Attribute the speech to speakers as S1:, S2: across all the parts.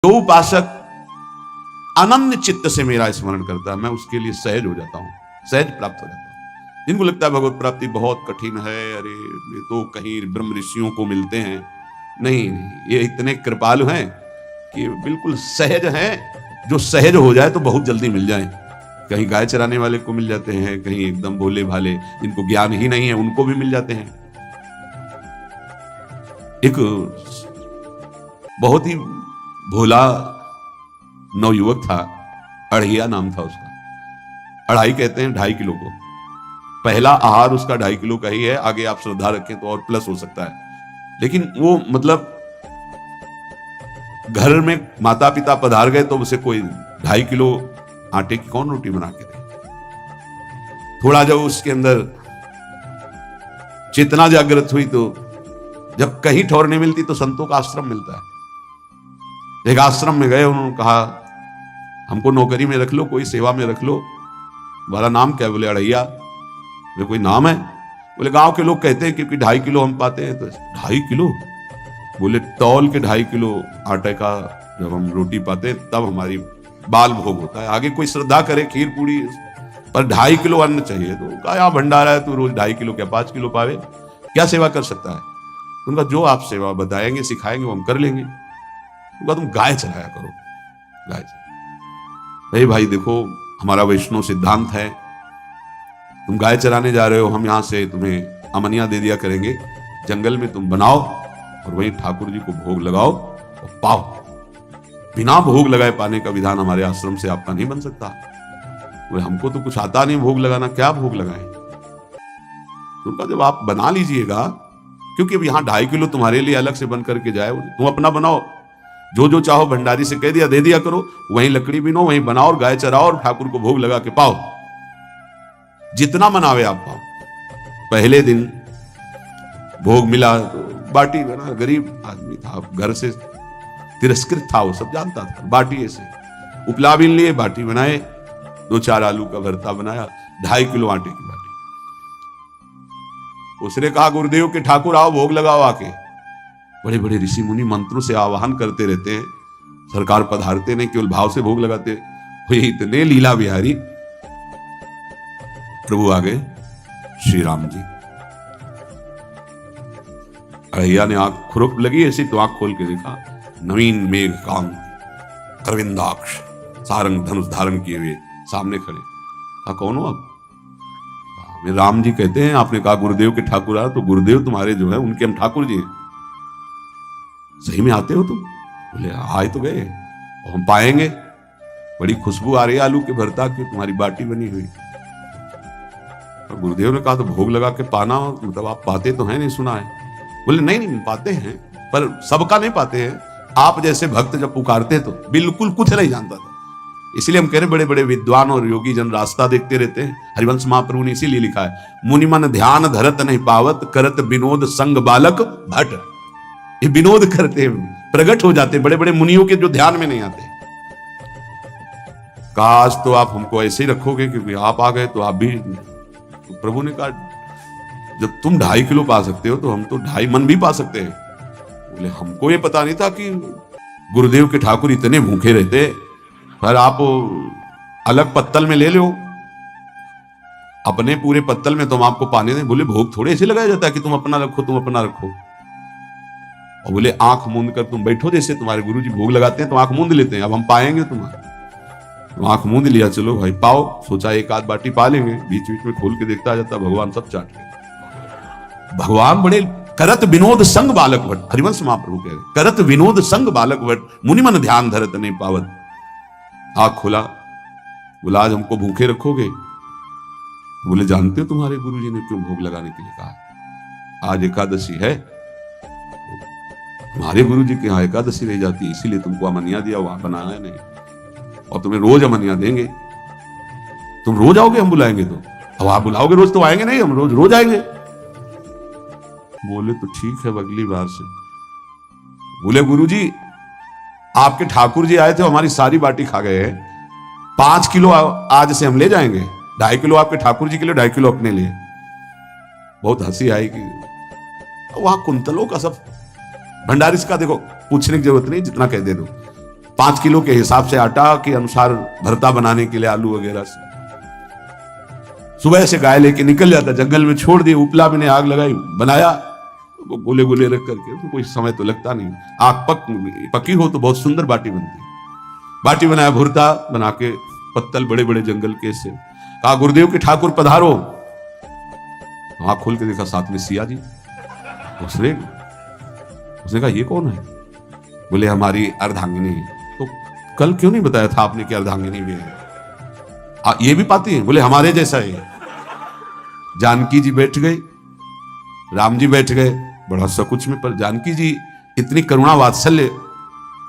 S1: जो उपासक अनन्य चित्त से मेरा स्मरण करता है, मैं उसके लिए सहज हो जाता हूँ, सहज प्राप्त हो जाता हूँ। जिनको लगता है भगवत प्राप्ति बहुत कठिन है, अरे ये तो कहीं ब्रह्म ऋषियों को मिलते हैं, नहीं नहीं, ये इतने कृपालु हैं कि बिल्कुल सहज हैं। जो सहज हो जाए तो बहुत जल्दी मिल जाए। कहीं गाय चराने वाले को मिल जाते हैं, कहीं एकदम भोले भाले जिनको ज्ञान ही नहीं है उनको भी मिल जाते हैं। एक बहुत ही भोला नवयुवक था, अढ़िया नाम था उसका। अढ़ाई कहते हैं 2.5 किलो को। पहला आहार उसका 2.5 किलो का ही है, आगे आप श्रद्धा रखें तो और प्लस हो सकता है। लेकिन वो मतलब घर में माता पिता पधार गए तो उसे कोई 2.5 किलो आटे की कौन रोटी बना के दे। थोड़ा जब उसके अंदर चेतना जागृत हुई तो जब कहीं ठौर नहीं मिलती तो संतों का आश्रम मिलता है। एक आश्रम में गए, उन्होंने कहा हमको नौकरी में रख लो, कोई सेवा में रख लो। तुम्हारा नाम क्या है? बोले अढ़ैया। बोले कोई नाम है? बोले गांव के लोग कहते हैं क्योंकि 2.5 किलो हम पाते हैं। तो 2.5 किलो? बोले तौल के 2.5 किलो आटे का जब हम रोटी पाते हैं तब हमारी बाल भोग होता है। आगे कोई श्रद्धा करे खीर पूरी, पर 2.5 किलो अन्न चाहिए। तो कहा यहाँ भंडारा है, तू रोज 2.5 किलो क्या 5 किलो पावे, क्या सेवा कर सकता है? उनका जो आप सेवा बताएंगे सिखाएंगे वो हम कर लेंगे। उनका तुम गाय चलाया करो, गाय चलाया। भाई देखो हमारा वैष्णव सिद्धांत है, तुम गाय चराने जा रहे हो, हम यहां से तुम्हें अमनिया दे दिया करेंगे, जंगल में तुम बनाओ और वहीं ठाकुर जी को भोग लगाओ और पाओ। बिना भोग लगाए पाने का विधान हमारे आश्रम से आपका नहीं बन सकता। वो हमको तो कुछ आता नहीं भोग लगाना, क्या भोग लगाएं? उनका जब आप बना लीजिएगा, क्योंकि अब यहाँ 2.5 किलो तुम्हारे लिए अलग से बन करके जाए, तुम अपना बनाओ, जो जो चाहो भंडारी से कह दिया दे दिया करो, वहीं लकड़ी बिनो, वहीं बनाओ और गाय चराओ और ठाकुर को भोग लगा के पाओ। जितना मनावे आप पाओ। पहले दिन भोग मिला तो बाटी बना, गरीब आदमी था, घर से तिरस्कृत था, वो सब जानता था। बाटी ऐसे उपला भी लिए, बाटी बनाए, 2-4 आलू का भरता बनाया, 2.5 किलो आटे की बाटी। उसने कहा गुरुदेव के ठाकुर आओ भोग लगाओ आके। बड़े बड़े ऋषि मुनि मंत्रों से आवाहन करते रहते हैं, सरकार पधारते नहीं, केवल भाव से भोग लगाते। इतने लीला बिहारी प्रभु आ गए, श्री राम जी। अढ़ैया ने आंख खुरप लगी ऐसी तो आंख खोल के देखा, नवीन मेघ कांत अरविंदाक्ष सारंग धनुष धारण किए हुए सामने खड़े। कहा कौन हो आप? मैं राम जी कहते हैं। आपने कहा गुरुदेव के ठाकुर आ, तो गुरुदेव तुम्हारे जो है उनके हम ठाकुर जी हैं। सही में आते हो तुम? बोले आए तो गए और हम पाएंगे। बड़ी खुशबू आ रही है आलू के भरता की, तुम्हारी बाटी बनी हुई। और गुरुदेव ने कहा तो भोग लगा के पाना, मतलब आप पाते तो हैं? नहीं सुना है। बोले नहीं नहीं पाते हैं, पर सबका नहीं पाते हैं। आप जैसे भक्त जब पुकारते तो बिल्कुल कुछ नहीं जानता था। इसलिए हम कह रहे बड़े बड़े विद्वान और योगी जन रास्ता देखते रहते हैं। हरिवंश महाप्रभु ने इसीलिए लिखा है, मुनिमन ध्यान धरत नहीं पावत, करत विनोद संग बालक भट। ये विनोद करते प्रकट हो जाते बड़े बड़े मुनियों के जो ध्यान में नहीं आते। काश तो आप हमको ऐसे ही रखोगे, क्योंकि आप आ गए तो आप भी। तो प्रभु ने कहा जब तुम 2.5 किलो पा सकते हो तो हम तो 2.5 मन भी पा सकते हैं। बोले हमको ये पता नहीं था कि गुरुदेव के ठाकुर इतने भूखे रहते, पर आप अलग पत्तल में ले लो, अपने पूरे पत्तल में तुम आपको पाने दें। बोले भोग थोड़े ऐसे लगाया जाता है कि तुम अपना रखो, तुम अपना रखो। और बोले आंख मूंद कर तुम बैठो, जैसे तुम्हारे गुरु जी भोग लगाते हैं तो आंख मूंद लेते हैं, अब हम पाएंगे तुम्हारा। तो आंख मूंद लिया, चलो भाई पाओ। सोचा एक आध बाटी पा लेंगे, बीच बीच में खोल के देखता जाता भगवान सब चाट ले। भगवान बड़े करत विनोद संग बालक भट, हरिवंश महाप्रभु कह रहे करत विनोद संग बालक भट, मुनिमन ध्यान धरत नहीं पावत। आंख खोला, बोला आज हमको भूखे रखोगे? बोले जानते हो तुम्हारे गुरु जी ने क्यों भोग लगाने के लिए कहा? आज एकादशी है, तुम्हारे गुरु जी के यहाँ एकादशी रह जाती है, इसीलिए तुमको अमनिया दिया, वहां बनाया नहीं, और तुम्हें रोज अमनिया देंगे। तुम रोज आओगे हम बुलाएंगे तो? अब आप बुलाओगे रोज तो आएंगे नहीं, हम रोज रोज आएंगे। बोले तो ठीक है अगली बार से। बोले गुरुजी आपके ठाकुर जी आए थे, हमारी सारी बाटी खा गए हैं, 5 किलो आज से हम ले जाएंगे, 2.5 किलो आपके ठाकुर जी के लिए, 2.5 किलो अपने लिए। बहुत हंसी आएगी। वहां कुंतलों का सब भंडारी का देखो पूछने की जरूरत नहीं, जितना कह दे दो। 5 किलो के हिसाब से आटा के अनुसार भरता बनाने के लिए आलू वगैरह से सुबह से गाय लेके निकल जाता, जंगल में छोड़ दिए, उपला में आग लगाई, बनाया, वो गोले गोले रख करके, तो कोई समय तो लगता नहीं। आग पकी हो तो बहुत सुंदर बाटी बनती। बाटी बनाया, भुरता बना के पत्तल बड़े बड़े जंगल के से कहा गुरुदेव के ठाकुर पधारो। आंख खोल के देखा साथ में सिया जी। उसने कहा ये कौन है? बोले हमारी अर्धांगिनी है। तो कल क्यों नहीं बताया था आपने कि अर्धांगिनी भी है? ये भी पाती है? बोले हमारे जैसा है। जानकी जी बैठ गई, राम जी बैठ गए बड़ा सकुच में, पर जानकी जी इतनी करुणा वात्सल्य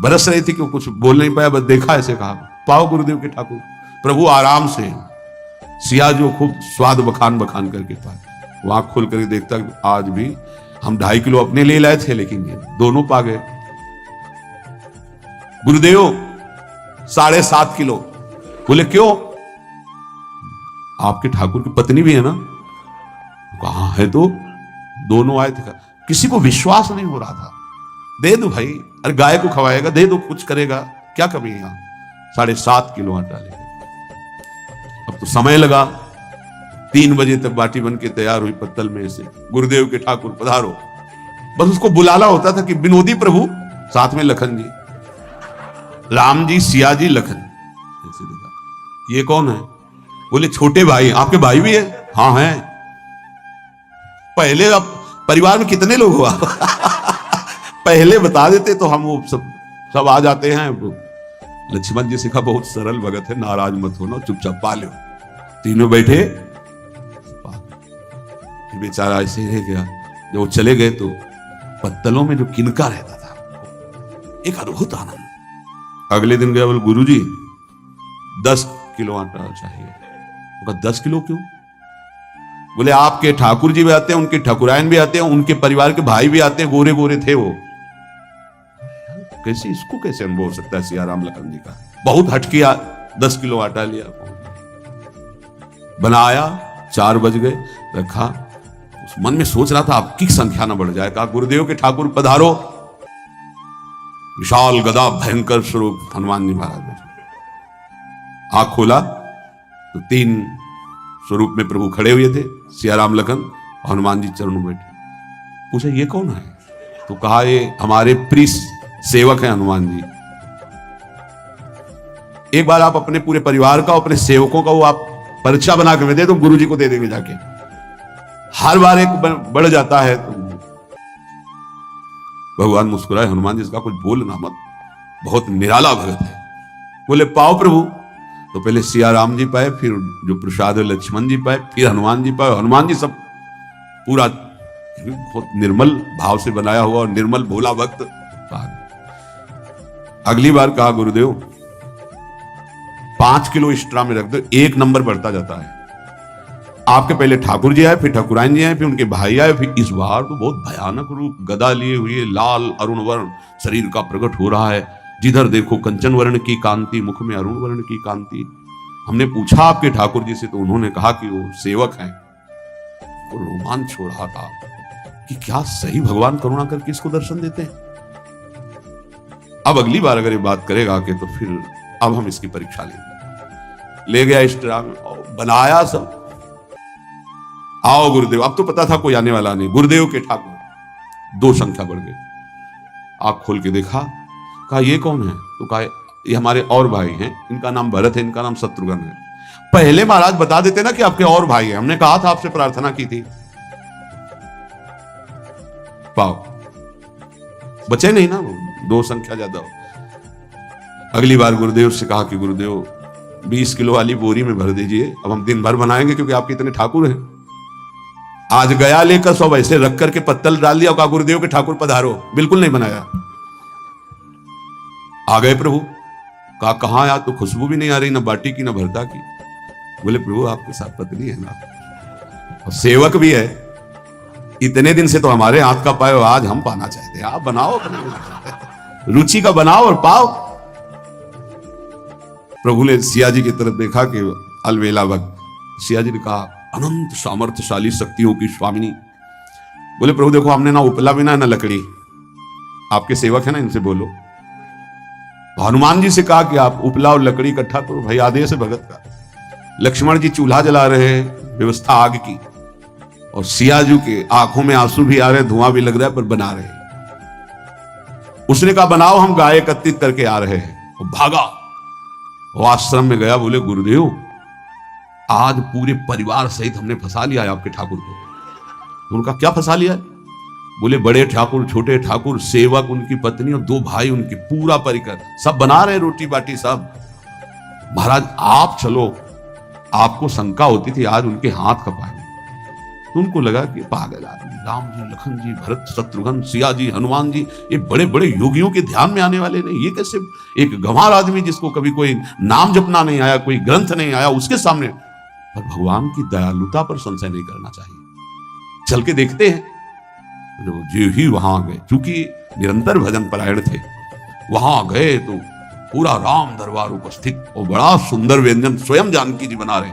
S1: बरस रही थी कि वो कुछ बोल नहीं पाया, बस देखा ऐसे कहा पाओ गुरुदेव के ठाकुर। प्रभु आराम से, सिया जो खूब स्वाद बखान बखान करके पाए। वहां खोल करके देखता आज भी हम 2.5 किलो अपने लिए लाए थे, लेकिन ये दोनों पा गए। गुरुदेव 7.5 किलो। बोले क्यों? आपके ठाकुर की पत्नी भी है ना? कहां है? तो दोनों आए थे। किसी को विश्वास नहीं हो रहा था। दे दो भाई, अरे गाय को खवाएगा, दे दो, कुछ करेगा, क्या कमी है? 7.5 किलो आटा ले। अब तो समय लगा, 3 बजे तक बाटी बन के तैयार हुई पत्तल में से। गुरुदेव के ठाकुर पधारो। बस उसको बुलाना होता था कि विनोदी प्रभु, साथ में लखन जी, राम जी, सिया जी, लखन। ऐसे देखा, ये कौन है? बोले छोटे भाई। आपके भाई भी है? हाँ है। पहले अब परिवार में कितने लोग हो आप? पहले बता देते तो हम वो सब आ जाते हैं। लक्ष्मण जी से कहा बहुत सरल भगत है, नाराज मत होना, चुपचाप पा लो। तीनों बैठे, बेचारा ऐसे रह गया। जब वो चले गए तो पत्तलों में जो किनका रहता था, एक अद्भुत आनंद। अगले दिन गया, बोले गुरुजी 10 किलो आटा चाहिए। वो कहा 10 किलो क्यों? बोले आपके ठाकुर जी भी आते हैं, उनके ठाकुरायन भी आते हैं, उनके परिवार के भाई भी आते हैं, गोरे गोरे थे वो। कैसे, इसको कैसे अनुभव हो सकता है सियाराम लखन जी का? बहुत हट किया, 10 किलो आटा लिया, बनाया, 4 बज गए, रखा। उस मन में सोच रहा था आपकी संख्या ना बढ़ जाए। कहा गुरुदेव के ठाकुर पधारो। विशाल गदा भयंकर स्वरूप हनुमान जी महाराज। आंख खोला तो 3 स्वरूप में प्रभु खड़े हुए थे, सियाराम लखन और हनुमान जी चरणों बैठे। पूछा ये कौन है? तो कहा ये हमारे प्रिय सेवक हैं हनुमान जी। एक बार आप अपने पूरे परिवार का, अपने सेवकों का वो आप पर्चा बना के दे दो, गुरु जी को दे देंगे जाके। हर बार एक बढ़ जाता है। तो भगवान मुस्कुराए, हनुमान जी इसका कुछ बोलना मत, बहुत निराला भगत है। बोले पाओ प्रभु। तो पहले सिया राम जी पाए, फिर जो प्रसाद है लक्ष्मण जी पाए, फिर हनुमान जी पाए। हनुमान जी सब पूरा बहुत निर्मल भाव से बनाया हुआ और निर्मल भोला भक्त। अगली बार कहा गुरुदेव 5 किलो एक्स्ट्रा में रख दो, 1 नंबर बढ़ता जाता है। आपके पहले ठाकुर जी आए, फिर ठाकुरायन जी आए, फिर उनके भाई आए, फिर इस बार तो बहुत भयानक रूप, गदा लिए हुए, लाल अरुण वर्ण शरीर का प्रकट हो रहा है। जिधर देखो कंचन वर्ण की कांति, मुख में अरुण वर्ण की कांति। हमने पूछा आपके ठाकुर जी से, तो उन्होंने कहा कि वो सेवक हैं। वो रोमांच हो रहा था कि क्या सही भगवान करुणा करके इसको दर्शन देते हैं। अब अगली बार अगर ये बात करेगा कि तो फिर अब हम इसकी परीक्षा लेंगे। ले गया एक्स्ट्रा बनाया सब। आओ गुरुदेव। अब तो पता था कोई आने वाला नहीं। गुरुदेव के ठाकुर 2 संख्या बढ़ गई। आंख खोल के देखा, कहा ये कौन है? तो कहा ये हमारे और भाई हैं, इनका नाम भरत है, इनका नाम शत्रुघ्न है। पहले महाराज बता देते ना कि आपके और भाई हैं, हमने कहा था, आपसे प्रार्थना की थी। पाओ बचे नहीं ना, 2 संख्या ज्यादा हो। अगली बार गुरुदेव से कहा कि गुरुदेव 20 किलो वाली बोरी में भर दीजिए, अब हम दिन भर बनाएंगे क्योंकि आपके इतने ठाकुर हैं। आज गया लेकर सब ऐसे रख करके पत्तल डाल दिया, कहा गुरुदेव के ठाकुर पधारो। बिल्कुल नहीं बनाया। आ गए प्रभु। कहा कहां यार, तो खुशबू भी नहीं आ रही, ना बाटी की ना भरता की। बोले प्रभु आपके साथ पत्नी है ना, और सेवक भी है, इतने दिन से तो हमारे हाथ का पाए, आज हम पाना चाहते हैं, आप बनाओ, रुचि का बनाओ और पाओ। प्रभु ने सिया जी की तरफ देखा कि अलवेला भक्त। सिया जी ने कहा अनंत सामर्थ्यशाली शक्तियों की स्वामिनी। बोले प्रभु देखो हमने ना उपला बिना ना लकड़ी, आपके सेवक है ना, इनसे बोलो। तो हनुमान जी से कहा कि आप उपला और लकड़ी इकट्ठा करो, भाई आदेश है भगत का। लक्ष्मण जी चूल्हा जला रहे हैं, व्यवस्था आग की, और सिया जी के आंखों में आंसू भी आ रहे, धुआं भी लग रहा है, पर बना रहे हैं। उसने कहा बनाओ, हम गाय एकत्रित करके आ रहे हैं। वो भागा, वो आश्रम में गया, बोले गुरुदेव आज पूरे परिवार सहित हमने फंसा लिया है आपके ठाकुर को। उनका क्या फंसा लिया है? बोले बड़े ठाकुर, छोटे ठाकुर, सेवक, उनकी पत्नी और 2 भाई उनके, पूरा परिकर, सब बना रहे रोटी बाटी सब। महाराज आप चलो, आपको शंका होती थी आज उनके हाथ कपाए। तो उनको लगा कि पागल आदमी, राम जी, लखन जी, भरत, शत्रुघ्न, सिया जी, हनुमान जी, ये बड़े बड़े योगियों के ध्यान में आने वाले नहीं, ये कैसे एक गंवार आदमी जिसको कभी कोई नाम जपना नहीं आया, कोई ग्रंथ नहीं आया, उसके सामने। पर भगवान की दयालुता पर संशय नहीं करना चाहिए। चल के देखते हैं। जो ही वहां गए, चूंकि निरंतर भजन परायण थे, वहां गए तो पूरा राम दरबार उपस्थित, और बड़ा सुंदर व्यंजन स्वयं जानकी जी बना रहे।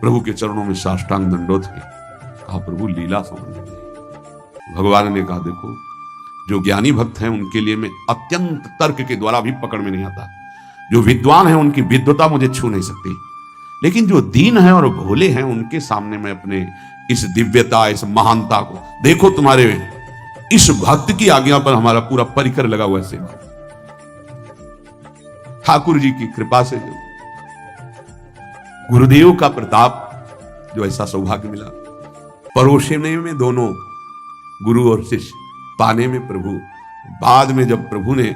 S1: प्रभु के चरणों में साष्टांग दंडोत है। कहा प्रभु लीला समझ में। भगवान ने कहा देखो, जो ज्ञानी भक्त हैं उनके लिए मैं अत्यंत तर्क के द्वारा भी पकड़ में नहीं आता, जो विद्वान हैं उनकी विद्वता मुझे छू नहीं सकती, लेकिन जो दीन है और भोले हैं उनके सामने मैं अपने इस दिव्यता, इस महानता को, देखो तुम्हारे इस भक्त की आज्ञा पर हमारा पूरा परिकर लगा हुआ है सेवा। ठाकुर जी की कृपा से जो गुरुदेव का प्रताप, जो ऐसा सौभाग्य मिला, परोसने में दोनों गुरु और शिष्य, पाने में प्रभु। बाद में जब प्रभु ने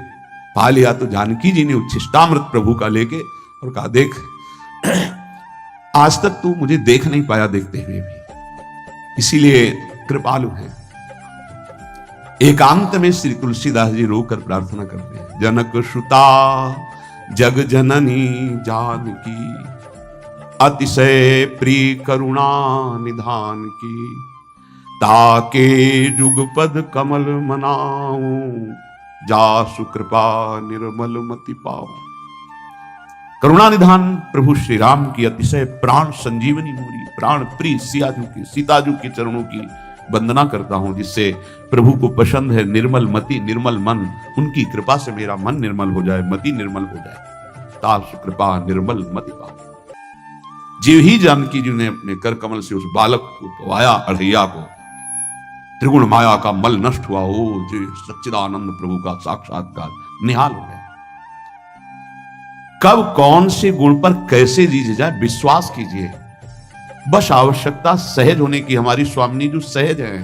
S1: पा लिया तो जानकी जी ने उच्छिष्टामृत प्रभु का लेके और कहा देख, आज तक तू मुझे देख नहीं पाया देखते हुए भी, इसीलिए कृपालु है। एकांत में श्री तुलसीदास जी रोकर प्रार्थना करते हैं, जनक सुता जग जननी जानकी, अतिशय प्रिय करुणा निधान की, ताके जुगपद कमल मनाऊं, जासु कृपा निर्मल मति पाऊं। करुणा निधान प्रभु श्री राम की अतिशय प्राण संजीवनी मूरी, प्राण प्रिय सियाजू की, सीताजू के चरणों की वंदना करता हूं, जिससे प्रभु को पसंद है निर्मल मति, निर्मल मन। उनकी कृपा से मेरा मन निर्मल हो जाए, मति निर्मल हो जाए, तासु कृपा निर्मल मति पाऊं। जीव ही जानकी जी ने अपने कर कमल से उस बालक को पवाया, अढ़ैया को, त्रिगुण माया का मल नष्ट हुआ, हो जो सच्चिदानंद प्रभु का साक्षात्कार निहाल हो गया। कब कौन से गुण पर कैसे जीत जाए विश्वास कीजिए, बस आवश्यकता सहज होने की। हमारी स्वामिनी जो सहज है,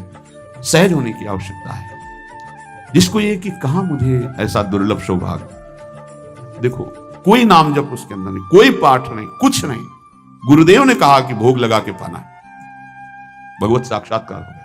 S1: सहज होने की आवश्यकता है। जिसको ये कि कहां मुझे ऐसा दुर्लभ सौभाग्य, देखो कोई नाम जप उसके अंदर नहीं, कोई पाठ नहीं, कुछ नहीं। गुरुदेव ने कहा कि भोग लगा के पाना है, भगवत साक्षात्कार हो गया।